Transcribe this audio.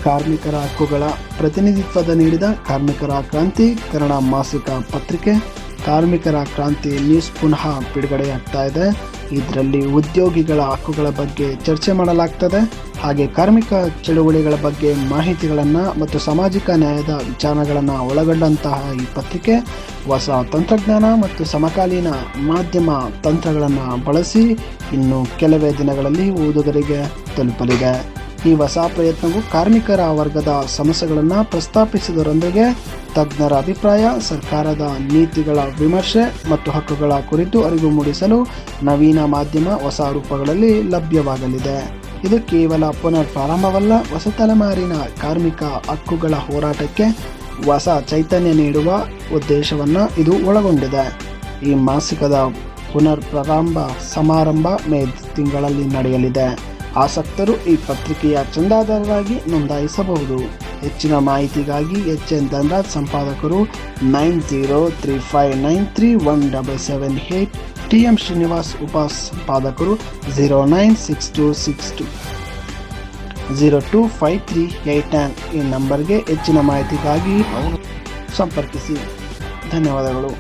ಕಾರ್ಮಿಕರ ಹಕ್ಕುಗಳ ಪ್ರತಿನಿಧಿತ್ವದ ನೀಡಿದ ಕಾರ್ಮಿಕರ ಕ್ರಾಂತಿ ಕನ್ನಡ ಮಾಸಿಕ ಪತ್ರಿಕೆ ಕಾರ್ಮಿಕರ ಕ್ರಾಂತಿ ನ್ಯೂಸ್ ಪುನಃ ಬಿಡುಗಡೆಯಾಗ್ತಾ ಇದೆ. ಇದರಲ್ಲಿ ಉದ್ಯೋಗಿಗಳ ಹಕ್ಕುಗಳ ಬಗ್ಗೆ ಚರ್ಚೆ ಮಾಡಲಾಗ್ತದೆ. ಹಾಗೆ ಕಾರ್ಮಿಕ ಚಳುವಳಿಗಳ ಬಗ್ಗೆ ಮಾಹಿತಿಗಳನ್ನು ಮತ್ತು ಸಾಮಾಜಿಕ ನ್ಯಾಯದ ವಿಚಾರಗಳನ್ನು ಒಳಗೊಂಡಂತಹ ಈ ಪತ್ರಿಕೆ ಹೊಸ ತಂತ್ರಜ್ಞಾನ ಮತ್ತು ಸಮಕಾಲೀನ ಮಾಧ್ಯಮ ತಂತ್ರಗಳನ್ನು ಬಳಸಿ ಇನ್ನು ಕೆಲವೇ ದಿನಗಳಲ್ಲಿ ಓದುಗರಿಗೆ ತಲುಪಲಿದೆ. ಈ ಹೊಸ ಪ್ರಯತ್ನವು ಕಾರ್ಮಿಕರ ವರ್ಗದ ಸಮಸ್ಯೆಗಳನ್ನು ಪ್ರಸ್ತಾಪಿಸುವುದರೊಂದಿಗೆ ತಜ್ಞರ ಅಭಿಪ್ರಾಯ, ಸರ್ಕಾರದ ನೀತಿಗಳ ವಿಮರ್ಶೆ ಮತ್ತು ಹಕ್ಕುಗಳ ಕುರಿತು ಅರಿವು ಮೂಡಿಸಲು ನವೀನ ಮಾಧ್ಯಮ ಹೊಸ ರೂಪಗಳಲ್ಲಿ ಲಭ್ಯವಾಗಲಿದೆ. ಇದು ಕೇವಲ ಪುನರ್ ಪ್ರಾರಂಭವಲ್ಲ, ಹೊಸ ತಲೆಮಾರಿನ ಕಾರ್ಮಿಕ ಹಕ್ಕುಗಳ ಹೋರಾಟಕ್ಕೆ ಹೊಸ ಚೈತನ್ಯ ನೀಡುವ ಉದ್ದೇಶವನ್ನು ಇದು ಒಳಗೊಂಡಿದೆ. ಈ ಮಾಸಿಕದ ಪುನರ್ ಪ್ರಾರಂಭ ಸಮಾರಂಭ ಮೇ ತಿಂಗಳಲ್ಲಿ ನಡೆಯಲಿದೆ. ಆಸಕ್ತರು ಈ ಪತ್ರಿಕೆಯ ಚಂದಾದಾರರಾಗಿ ನೋಂದಾಯಿಸಬಹುದು. ಹೆಚ್ಚಿನ ಮಾಹಿತಿಗಾಗಿ HN ಧನರಾಜ್, ಸಂಪಾದಕರು 9035931778, TM ಶ್ರೀನಿವಾಸ್, ಉಪ ಸಂಪಾದಕರು 096262025389 ಈ ನಂಬರ್ಗೆ ಹೆಚ್ಚಿನ ಮಾಹಿತಿಗಾಗಿ ಸಂಪರ್ಕಿಸಿ. ಧನ್ಯವಾದಗಳು.